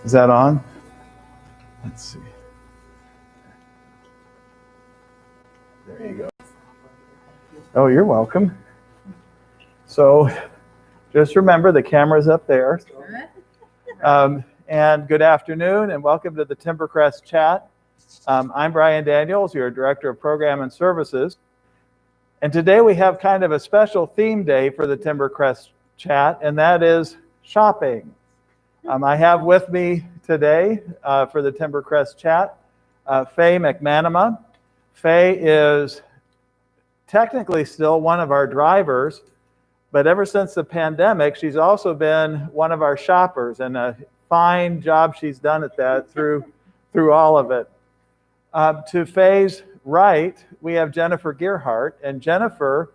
Is that on? Let's see. There you go. Oh, you're welcome. So just remember the camera's up there. And good afternoon and welcome to the Timbercrest chat. I'm Brian Daniels, your Director of Program and Services. And today we have kind of a special theme day for the Timbercrest chat, and that is shopping. I have with me today for the Timbercrest chat, Faye McManama. Faye is technically still one of our drivers, but ever since the pandemic, she's also been one of our shoppers, and a fine job she's done at that through all of it. To Faye's right, we have Jennifer Gearhart, and Jennifer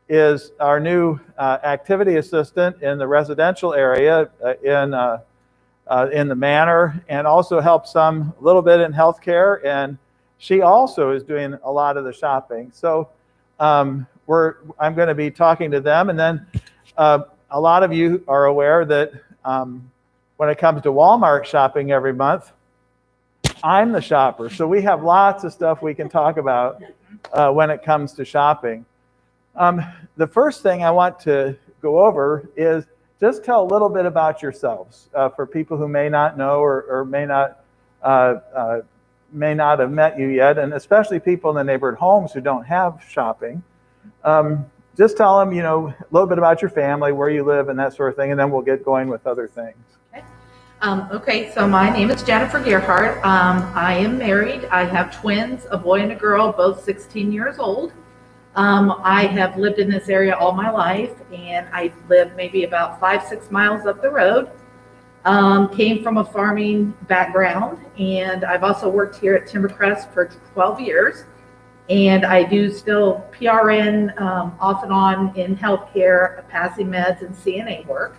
is our new activity assistant in the residential area in the manor, and also helps a little bit in healthcare, and she also is doing a lot of the shopping. So I'm going to be talking to them, and then a lot of you are aware that when it comes to Walmart shopping every month, I'm the shopper. So we have lots of stuff we can talk about when it comes to shopping. The first thing I want to go over is just tell a little bit about yourselves for people who may not know or may not have met you yet, and especially people in the neighborhood homes who don't have shopping. Just tell them, a little bit about your family, where you live, and that sort of thing, and then we'll get going with other things. Okay, so my name is Jennifer Gearhart. I am married. I have twins, a boy and a girl, both 16 years old. I have lived in this area all my life, and I live maybe about 5-6 miles up the road. Came from a farming background, and I've also worked here at Timbercrest for 12 years. And I do still PRN off and on in healthcare, passing meds, and CNA work.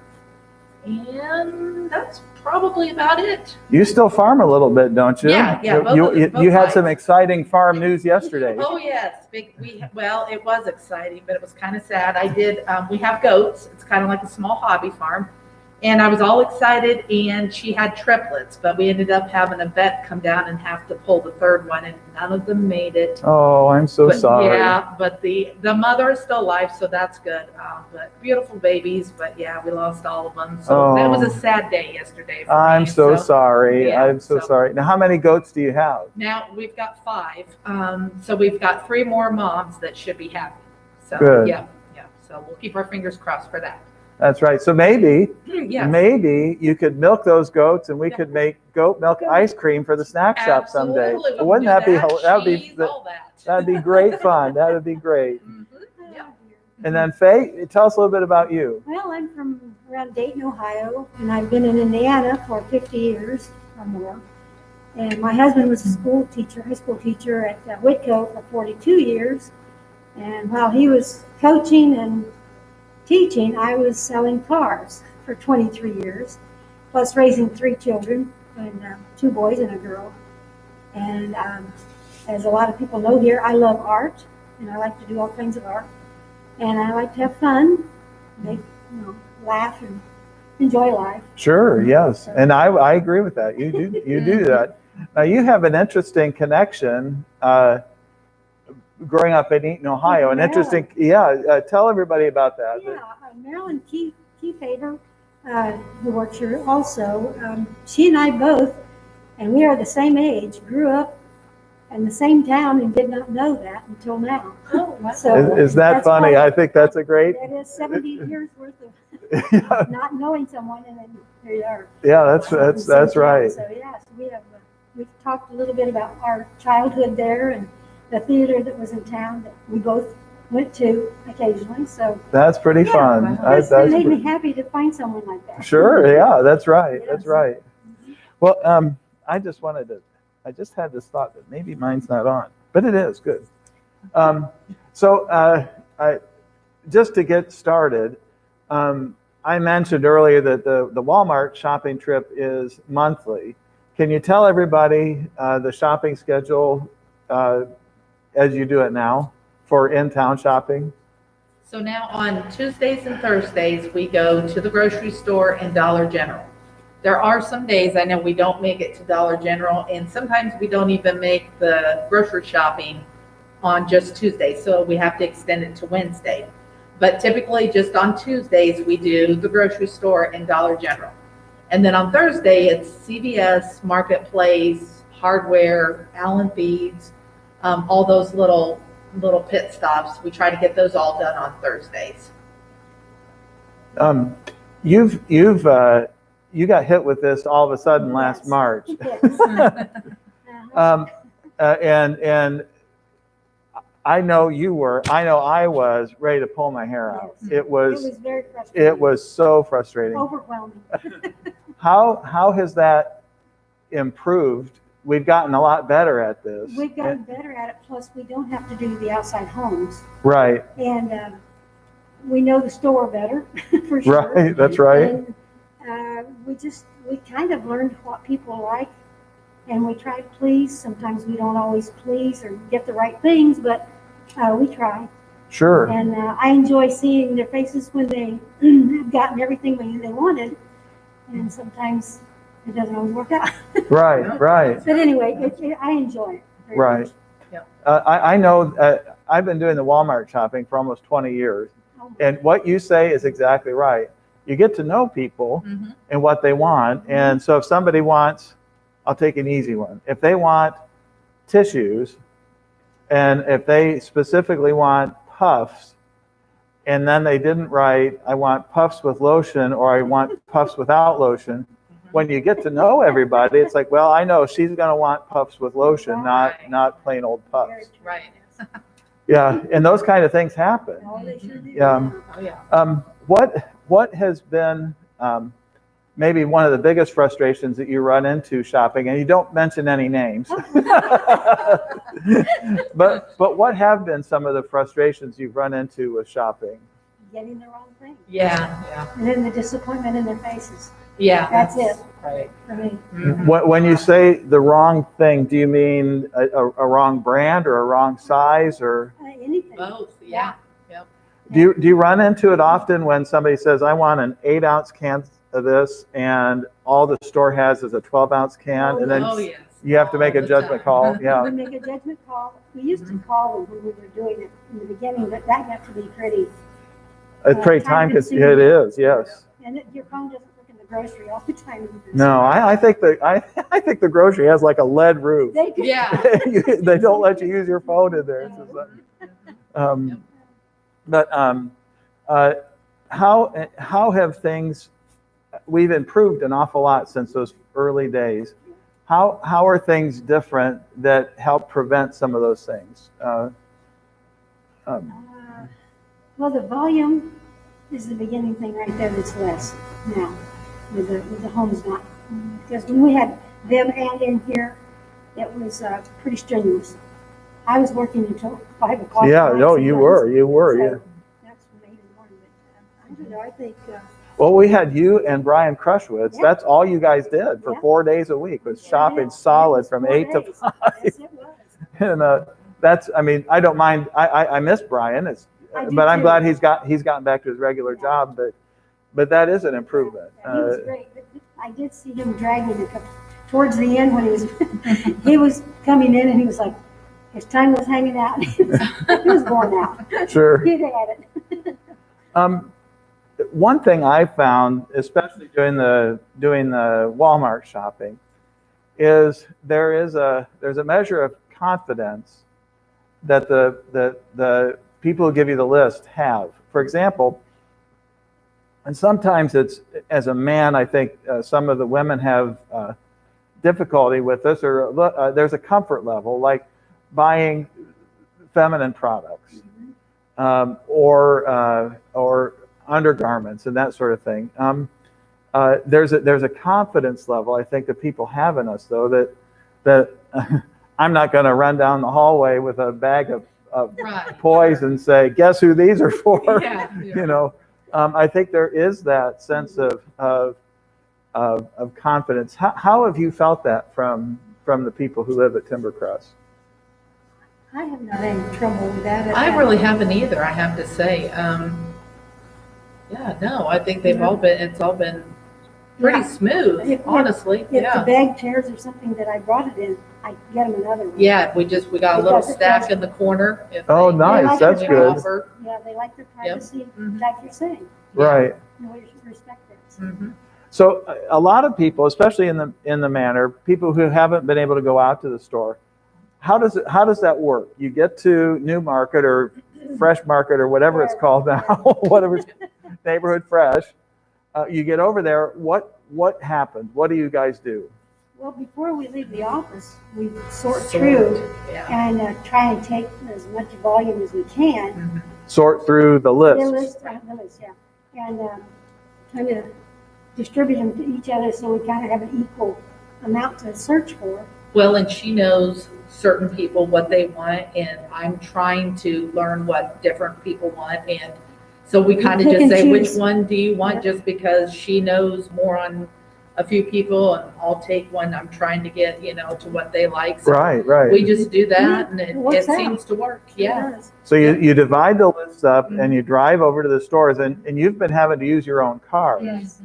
And that's probably about it. You still farm a little bit, don't you? Yeah. You had some exciting farm news yesterday. Oh yes, it was exciting, but it was kind of sad. We have goats. It's kind of like a small hobby farm, and I was all excited. And she had triplets, but we ended up having a vet come down and have to pull the third one, and none of them made it. Oh, I'm so sorry. Yeah, but the mother is still alive, so that's good. But beautiful babies, but yeah, we lost all of them. So that was a sad day yesterday for I'm me. so sorry. Yeah, I'm so sorry. Now, how many goats do you have? Now we've got 5. So we've got 3 more moms that should be happy. So good. Yeah. So we'll keep our fingers crossed for that. That's right. So maybe you could milk those goats, and we could make goat milk ice cream for the snack shop someday. Absolutely. Wouldn't that be? All that. That'd be great fun. That would be great. Mm-hmm. Yeah. And then Faye, tell us a little bit about you. Well, I'm from around Dayton, Ohio, and I've been in Indiana for 50 years or more. And my husband was a high school teacher at Whitco for 42 years. And while he was coaching and teaching, I was selling cars for 23 years, plus raising 3 children, and 2 boys and a girl. And as a lot of people know here, I love art, and I like to do all kinds of art. And I like to have fun, laugh and enjoy life. Sure, yes. And I agree with that. You do that. Now, you have an interesting connection growing up in Eaton, Ohio. An interesting, tell everybody about that. Yeah, Marilyn Kiefader, who works here also, she and I both, and we are the same age, grew up in the same town and did not know that until now. Oh, wow. So is that funny? I think that's a great. It is 70 years worth of not knowing someone, and then here you are. Yeah, that's right. So yes, we've talked a little bit about our childhood there and the theater that was in town that we both went to occasionally. So that's pretty fun. It made me happy to find someone like that. Sure, yeah, that's right. Yes. That's right. Well, I just had this thought that maybe mine's not on, but it is good. Just to get started, I mentioned earlier that the Walmart shopping trip is monthly. Can you tell everybody the shopping schedule as you do it now for in-town shopping? So now on Tuesdays and Thursdays, we go to the grocery store and Dollar General. There are some days, I know we don't make it to Dollar General, and sometimes we don't even make the grocery shopping on just Tuesday, so we have to extend it to Wednesday. But typically, just on Tuesdays, we do the grocery store and Dollar General. And then on Thursday, it's CVS, Marketplace, Hardware, Allen Beads, all those little pit stops. We try to get those all done on Thursdays. You got hit with this all of a sudden last Yes. March. Yes. And I know I was ready to pull my hair out. Yes. It was very frustrating. it was so frustrating. Overwhelming. How has that improved? We've gotten a lot better at this. We've gotten better at it, plus we don't have to do the outside homes. Right. And we know the store better, for sure. Right. That's right. And we kind of learned what people like, and we try to please. Sometimes we don't always please or get the right things, but we try. Sure. And I enjoy seeing their faces when they have gotten everything they wanted, and sometimes it doesn't always work out. Right. Right. But anyway, I enjoy it. very Right. much. I know I've been doing the Walmart shopping for almost 20 years. And what you say is exactly right. You get to know people Mm-hmm. and what they want. And so if somebody wants, I'll take an easy one. If they want tissues, and if they specifically want puffs, and then they didn't write, I want puffs with lotion, or I want puffs without lotion. When you get to know everybody, it's like, well, I know she's going to want puffs with lotion, Right. not plain old puffs. Very true. Right. Yeah, and those kind of things happen. Oh, they sure do. Yeah. Oh, yeah. What has been maybe one of the biggest frustrations that you run into shopping, and you don't mention any names, but what have been some of the frustrations you've run into with shopping? Getting the wrong thing. Yeah. And then the disappointment in their faces Yeah. That's it. Right. for me. Mhm. When you say the wrong thing, do you mean a wrong brand or a wrong size, or Anything. Both. Yeah. Yep. do you run into it often when somebody says, I want an 8-ounce can of this, and all the store has is a 12-ounce can, and then Oh, yes. you have to make a All the judgment time. call? Yeah. We make a judgment call. We used to call them when we were doing it in the beginning, but that got to be pretty. It's pretty time consuming. It is, yes. And your phone doesn't work in the grocery all the time either. No, I think I think the grocery has like a lead roof. They do. Yeah. They don't let you use your phone in there. It's just like- but how have things? We've improved an awful lot since those early days. How are things different that help prevent some of those things? Well, the volume is the beginning thing right there that's less now with the homes now. Because when we had them and in here, it was pretty strenuous. I was working until 5 o'clock. Yeah, at night no, you sometimes. were, So yeah. That's from 8 in the morning. But I don't know, I think, Well, we had you and Brian Crushwitz. Yeah. That's all you guys did for Yeah. 4 days a week, was Yeah, shopping it solid was from 4 8 to days. 5. Yes, it was. And that's, I mean, I don't mind. I miss Brian. I do But I'm too. glad he's gotten back to his regular Yeah. job. But that is an improvement. He was great. But I did see him dragging a couple towards the end when he was coming in, and he was like, his tongue was hanging out. He was worn out. Sure. He'd had it. One thing I found, especially doing the Walmart shopping, is there's a measure of confidence that the people who give you the list have. For example, and sometimes it's, as a man, I think some of the women have difficulty with this, or there's a comfort level, like buying feminine products, or undergarments and that sort of thing. There's a confidence level I think that people have in us, though, that I'm not going to run down the hallway with a bag of Right. toys and say, guess who these are for? Yeah. You know, I think there is that sense of confidence. How have you felt that from the people who live at Timbercrest? I have not had any trouble with that. I really haven't either, I have to say. Yeah, no, I think it's all been pretty Yeah. smooth, If- honestly. If the Yeah. bag tears or something that I brought it in, I get them another one. Yeah, we got a little Because it stack does- in the corner. If Oh, they- nice. like That's the good. offer. Yeah, they like their privacy, Mhm. like you're saying. Right. You know, you should respect it. Mhm. So a lot of people, especially in the manor, people who haven't been able to go out to the store, how does that work? You get to New Market or Fresh Market or whatever it's called now, whatever's Neighborhood Fresh. You get over there. What happens? What do you guys do? Well, before we leave the office, we sort through Yeah. and try and take as much volume as we can. Mhm. Sort through the The list. list, yeah. And kind of distribute them to each other so we kind of have an equal amount to search for. Well, and she knows certain people what they want, and I'm trying to learn what different people want, and so we kind of pick just and say, which choose. one do you want? Yeah. Just because she knows more on a few people, and I'll take one I'm trying to get, to what they like. So Right. we just do that, and It works it out. seems to work. Yeah. It does. So you divide the lists up Mhm. and you drive over to the stores, and you've been having to use your own car. Yes.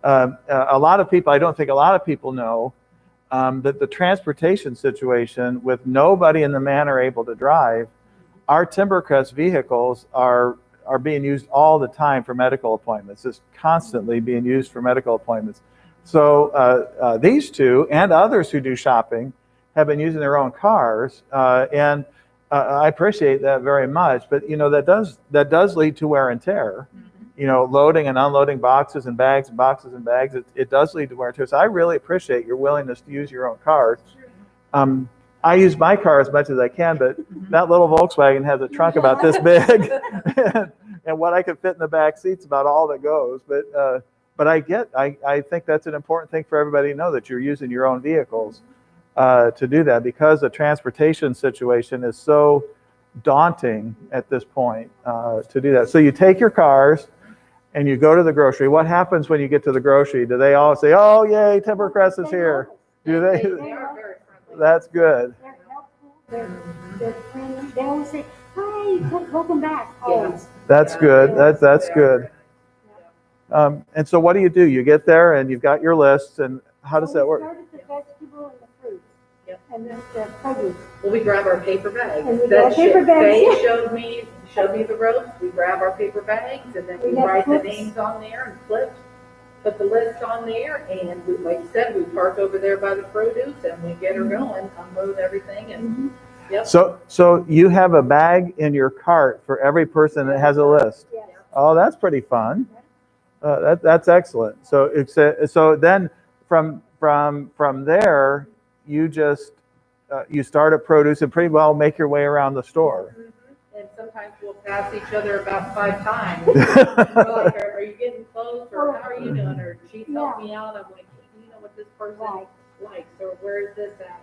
A lot of people, I don't think a lot of people know that the transportation situation with nobody in the manor able to drive, our Timbercrest vehicles are being used all the time for medical appointments, just constantly being used for medical appointments. So these two and others who do shopping have been using their own cars, and I appreciate that very much. But that does lead to wear and tear. Loading and unloading boxes and bags and boxes and bags. It does lead to wear and tear. So I really appreciate your willingness to use your own cars. I use my car as much as I can, but that little Volkswagen has a trunk about this big, and what I can fit in the back seat's about all that goes. But I think that's an important thing for everybody to know, that you're using your own vehicles to do that, because the transportation situation is so daunting at this point to do that. So you take your cars and you go to the grocery. What happens when you get to the grocery? Do they all say, "Oh, yay, Timbercrest is here"? Do They they? are very friendly. That's good. They're helpful. They're friendly. They always say, "Hi, welcome back." Always. That's good. That's good. And so what do? You get there and you've got your lists, and how does that work? We start at the vegetable and the fruits. Yep. And then the produce. Well, we grab our paper bags. And we grab paper bags. They showed me the ropes. We grab our paper bags, and then we We have write the clips. names on there and put the list on there, and we, like you said, we park over there by the produce, and we get her going, unload everything, and yep. So you have a bag in your cart for every person that has a list. Yes. Oh, that's pretty fun. That's excellent. So then from there, you just you start at produce and pretty well make your way around the store. Mhm. And sometimes we'll pass each other about 5 times. We're like, are you getting close, or how are you doing? Or she's helped me out. I'm like, hey, you know what this person Right. likes, or where is this at?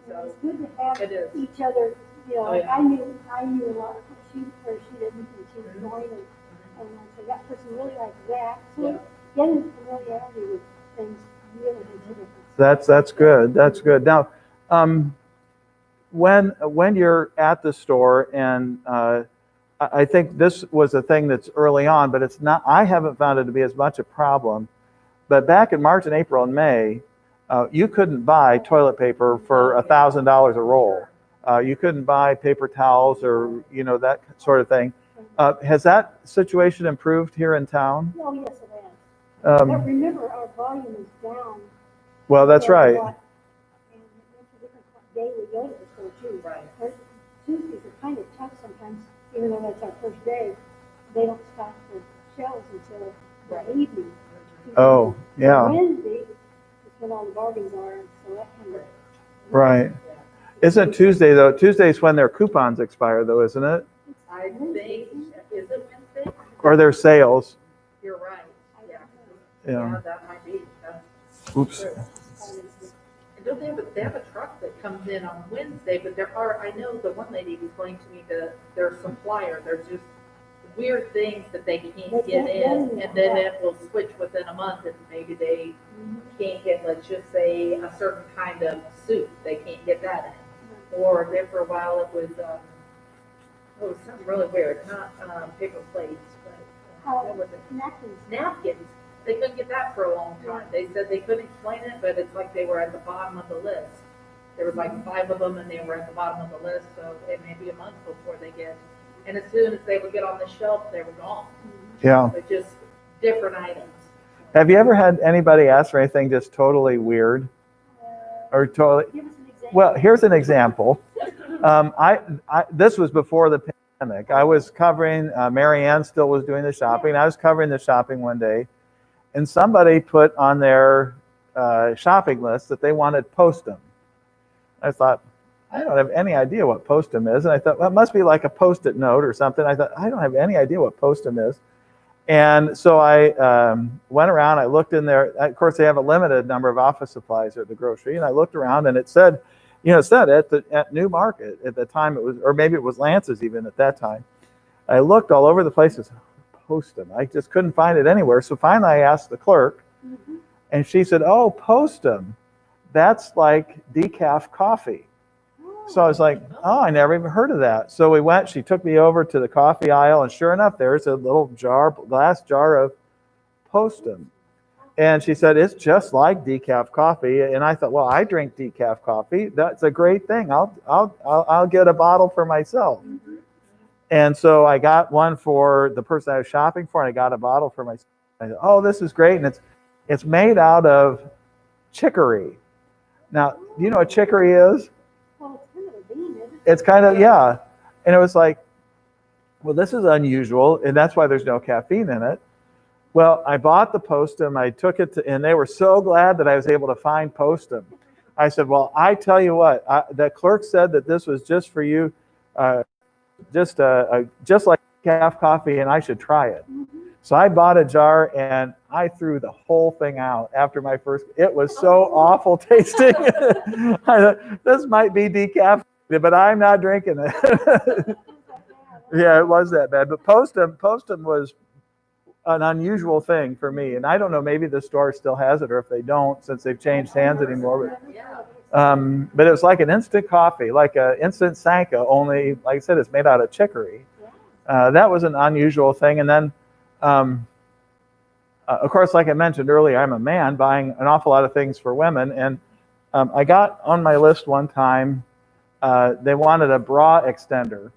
So It's good to have it is. each other, Oh, yeah. I knew a lot, she didn't, and she was going, and I said, that person really likes that. So Yeah. getting familiarity with things really makes a difference. That's good. That's good. Now, when you're at the store, and I think this was a thing that's early on, but it's not. I haven't found it to be as much a problem. But back in March and April and May, you couldn't buy toilet paper for $1,000 a roll. You couldn't buy paper towels or that sort of thing. Has that situation improved here in town? Oh, yes, it has. Um, But remember, our volume is down. well, that's right. And it makes a difference what day we go to the store too. Right. Tuesdays are kind of tough sometimes, even though that's our first day. They don't stock the shelves until the evening. Oh, yeah. Wednesday is when all the bargains are, and so that kind of. Right. Isn't Tuesday though? Tuesday's when their coupons expire though, isn't it? I think, is it Wednesday? Or their sales. You're right. Yeah. Yeah. That might be. That's Oops. true. And don't they have a truck that comes in on Wednesday, but I know the one lady explained to me their supplier, there's just weird things that they can't get in, and then it will switch within a month, and maybe they can't get, let's just say, a certain kind of soup, they can't get that in. Or then for a while it was something really weird, not paper plates, but what was it? Napkins. Napkins. they couldn't get that for a long time. They said they couldn't explain it, but it's like they were at the bottom of the list. There was like 5 of them, and they were at the bottom of the list, so it may be a month before they get. And as soon as they would get on the shelf, they were gone. Yeah. But just different items. Have you ever had anybody ask for anything just totally weird? Or totally? Give us an example. Well, here's an example. This was before the pandemic. I was covering, Mary Ann still was doing the shopping. I was covering the shopping one day, and somebody put on their shopping list that they wanted Postum. I thought, I don't have any idea what Postum is. And I thought, well, it must be like a Post-it note or something. I thought, I don't have any idea what Postum is. And so I went around, I looked in there. Of course, they have a limited number of office supplies at the grocery. And I looked around, and it said, at New Market at the time, it was, or maybe it was Lance's even at that time. I looked all over the place, Postum. I just couldn't find it anywhere. So finally I asked the clerk, and she said, oh, Postum. That's like decaf coffee. So I was like, oh, I never even heard of that. So we went, she took me over to the coffee aisle, and sure enough, there's a little glass jar of Postum. And she said, it's just like decaf coffee. And I thought, well, I drink decaf coffee. That's a great thing. I'll get a bottle for myself. And so I got one for the person I was shopping for, and I got a bottle for myself. I said, oh, this is great. And it's made out of chicory. Now, do you know what chicory is? Well, it's kind of a bean, isn't it? It's kind of, yeah. And it was like, well, this is unusual, and that's why there's no caffeine in it. Well, I bought the Postum. I took it to, and they were so glad that I was able to find Postum. I said, well, I tell you what, the clerk said that this was just for you, just like decaf coffee, and I should try it. So I bought a jar, and I threw the whole thing out after my first. It was so awful tasting. I thought, this might be decaf, but I'm not drinking it. Yeah, it was that bad. But Postum was an unusual thing for me, and I don't know. Maybe the store still has it, or if they don't, since they've changed hands anymore. But it was like an instant coffee, like an instant Sanka. Only, like I said, it's made out of chicory. That was an unusual thing, and then. Of course, like I mentioned earlier, I'm a man buying an awful lot of things for women. And I got on my list one time, they wanted a bra extender.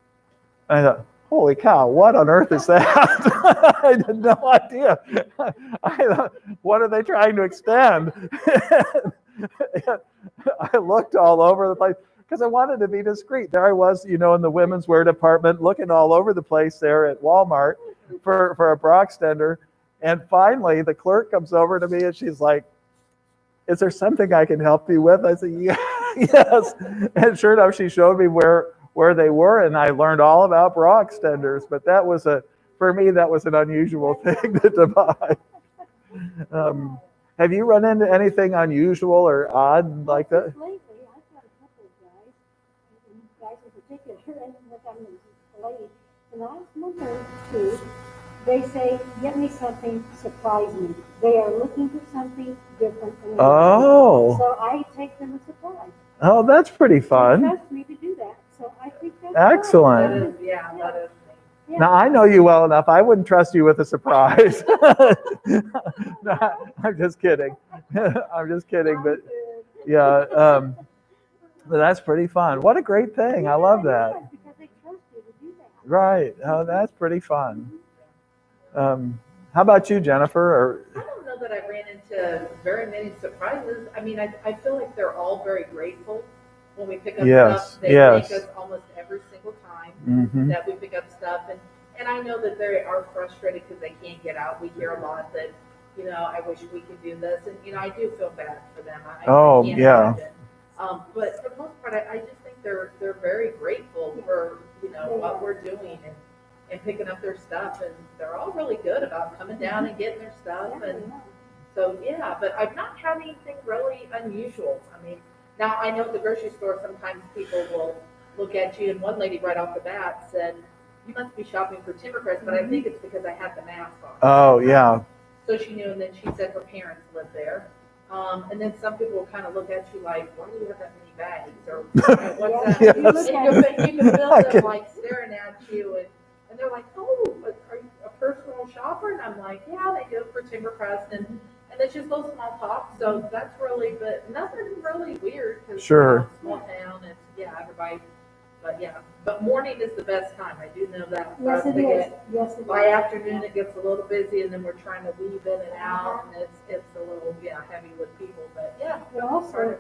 And I thought, holy cow, what on earth is that? I had no idea. I thought, what are they trying to extend? I looked all over the place because I wanted to be discreet. There I was, in the women's wear department, looking all over the place there at Walmart for a bra extender. And finally, the clerk comes over to me, and she's like, is there something I can help you with? I said, yeah, yes. And sure enough, she showed me where they were, and I learned all about bra extenders. But for me, that was an unusual thing to buy. Have you run into anything unusual or odd like that? Lately, I've got a couple of guys in particular, and I'm a lady, and the last month or two, they say, get me something, surprise me. They are looking for something different. Oh. So I take them a surprise. Oh, that's pretty fun. They trust me to do that. So I think that's excellent. That is, that is neat. Now, I know you well enough. I wouldn't trust you with a surprise. No, I'm just kidding. I'm just kidding. But yeah, but that's pretty fun. What a great thing. I love that. Because they trust you to do that. Right. Oh, that's pretty fun. How about you, Jennifer? I don't know that I ran into very many surprises. I mean, I feel like they're all very grateful when we pick up stuff. They thank us almost every single time that we pick up stuff. And I know that they are frustrated because they can't get out. We hear a lot that, I wish we could do this. And, I do feel bad for them. I can't imagine. But for the most part, I just think they're very grateful for, what we're doing and picking up their stuff, and they're all really good about coming down and getting their stuff. And so, but I've not had anything really unusual. I mean, now I know at the grocery store, sometimes people will look at you, and one lady right off the bat said, you must be shopping for Timbercrest, but I think it's because I had the mask on. Oh, yeah. So she knew, and then she said her parents live there. And then some people will kind of look at you like, why do you have that many bags? Or what's that? Yes. You can feel them like staring at you, and they're like, oh, are you okay? personal shopper? And I'm like, yeah, they go for Timbercrest and it's just little small talk. So that's really, but nothing really weird because Sure. small town. It's yeah, everybody. But yeah, but morning is the best time. I do know that. Yes, it is. Yes, it By is. afternoon, it gets a little busy, and then we're trying to weave in and out, and it's a little heavy with people. But yeah, But also,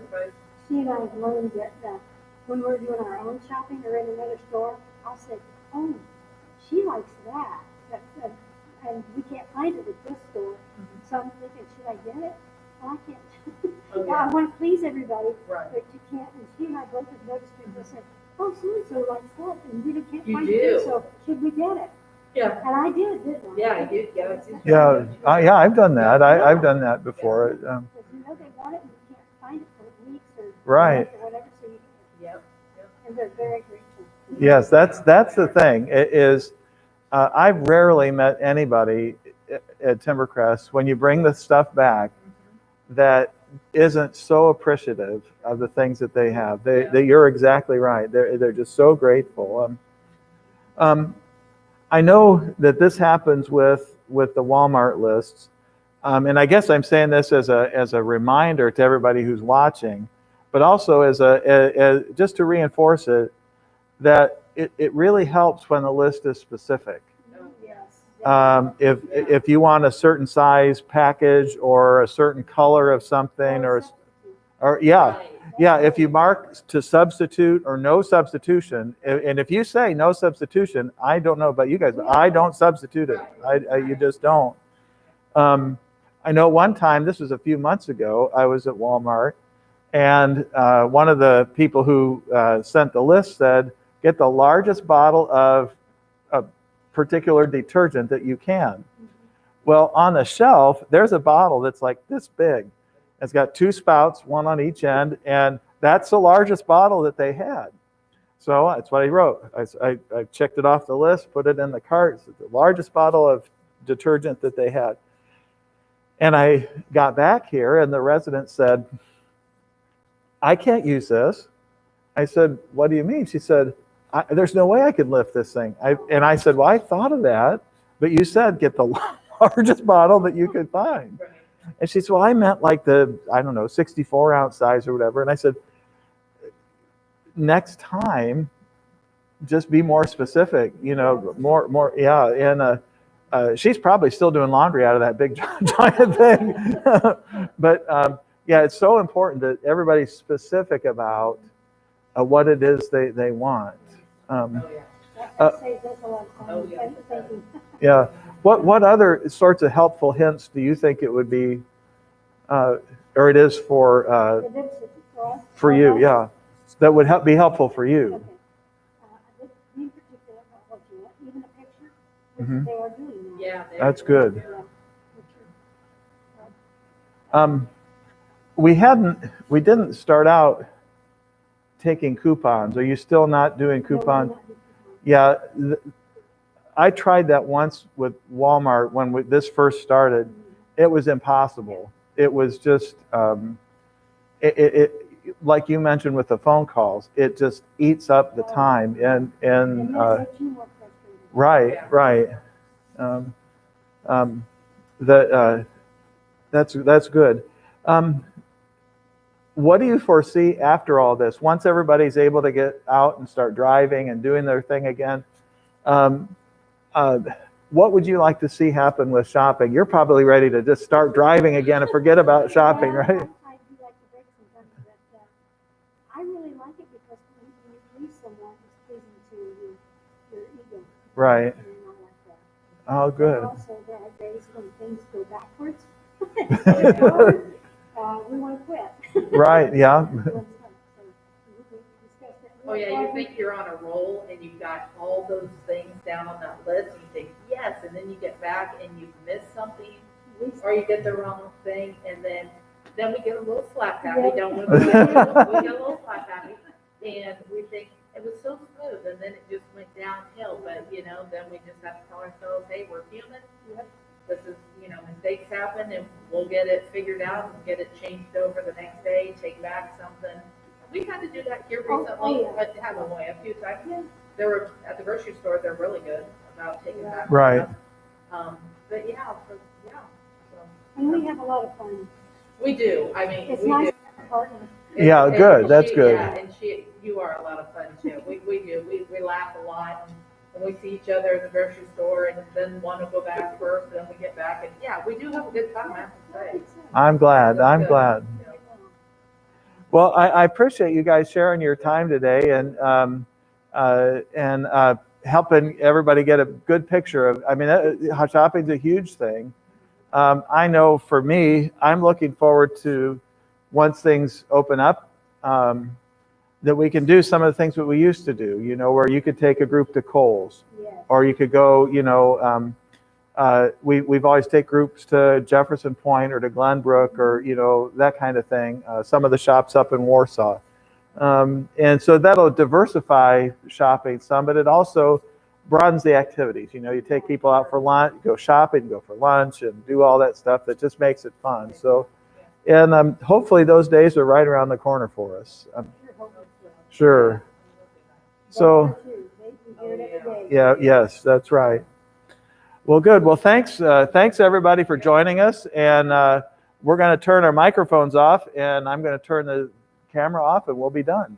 she and I have learned that when we're doing our own shopping or in another store, I'll say, oh, she likes that. And we can't find it at this store. So I'm thinking, should I get it? Well, I can't. Oh, I want to please everybody, Right. but you can't. And she and I both have noticed it. I said, oh, so likes that, and we can't You find do. it. So should we get it? Yeah. And I did, didn't I? Yeah, I do. Yeah, it's Yeah, I've done that. I've done that before. Because they want it and you can't find it for weeks or Right. or whatever. So you, Yep. and they're very grateful. Yes, that's the thing. It is, I've rarely met anybody at Timbercrest when you bring the stuff back that isn't so appreciative of the things that they have. You're exactly right. They're just so grateful. I know that this happens with the Walmart lists, and I guess I'm saying this as a reminder to everybody who's watching, but also as just to reinforce it, that it really helps when the list is specific. Yes. If you want a certain size package or a certain color of something or if you mark to substitute or no substitution, and if you say no substitution, I don't know about you guys, but I don't substitute it. You just don't. I know one time, this was a few months ago, I was at Walmart, and one of the people who sent the list said, get the largest bottle of a particular detergent that you can. Well, on the shelf, there's a bottle that's like this big. It's got two spouts, one on each end, and that's the largest bottle that they had. So that's what I wrote. I checked it off the list, put it in the cart. It's the largest bottle of detergent that they had. And I got back here, and the resident said, I can't use this. I said, what do you mean? She said, there's no way I could lift this thing. And I said, well, I thought of that, but you said get the largest bottle that you could find. And she said, well, I meant like the, 64-ounce size or whatever. And I said, next time, just be more specific, more, yeah. And she's probably still doing laundry out of that big giant thing. But yeah, it's so important that everybody's specific about what it is they want. That saves us a lot of time. Thank you. Yeah. What other sorts of helpful hints do you think it would be, or it is for you? Yeah, that would be helpful for you. Okay. In particular, even a picture, which they are doing now. Yeah. That's good. Yeah. We didn't start out taking coupons. Are you still not doing coupons? Yeah. I tried that once with Walmart when this first started. It was impossible. It was just, it like you mentioned with the phone calls, it just eats up the time. And right. That's good. What do you foresee after all this? Once everybody's able to get out and start driving and doing their thing again, what would you like to see happen with shopping? You're probably ready to just start driving again and forget about shopping, right? I do like to break some things, but I really like it because when you please someone, it's pleasing to your ego. Right. And I like that. Oh, good. Also, there are days when things go backwards. We want to quit. Right, yeah. Oh yeah, you think you're on a roll and you've got all those things down on that list, and you think yes, and then you get back and you miss something, or you get the wrong thing, and then we get a little slap happy, don't we? We get a little slap happy, and we think it was so smooth, and then it just went downhill. But then we just have to tell ourselves, hey, we're human. This is, mistakes happen, and we'll get it figured out and get it changed over the next day, take back something. We've had to do that here recently, but haven't we? A few times. They were at the grocery store. They're really good about taking back. Right. But yeah, so. And we have a lot of fun. We do, I mean, It's we nice do. to have a partner. Yeah, And good, that's good. Yeah, and you are a lot of fun too. We do, we laugh a lot, and we see each other at the grocery store, and then want to go back first, then we get back, and yeah, we do have a good time, I have to say. I'm glad. I'm Good. glad. Yeah. Well, I appreciate you guys sharing your time today and helping everybody get a good picture of. I mean, shopping's a huge thing. I know for me, I'm looking forward to once things open up, that we can do some of the things that we used to do. You know, where you could take a group to Kohl's, Yes. or you could go. You know, we've always take groups to Jefferson Point or to Glenbrook or, you know, that kind of thing. Some of the shops up in Warsaw. And so that'll diversify shopping some, but it also broadens the activities. You know, you take people out for lunch, go shopping, go for lunch, and do all that stuff that just makes it fun. So, and hopefully those days are right around the corner for us. Sure. So, yeah, yes, that's right. Well, good. Well, thanks everybody for joining us. And we're going to turn our microphones off, and I'm going to turn the camera off, and we'll be done.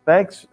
Thanks.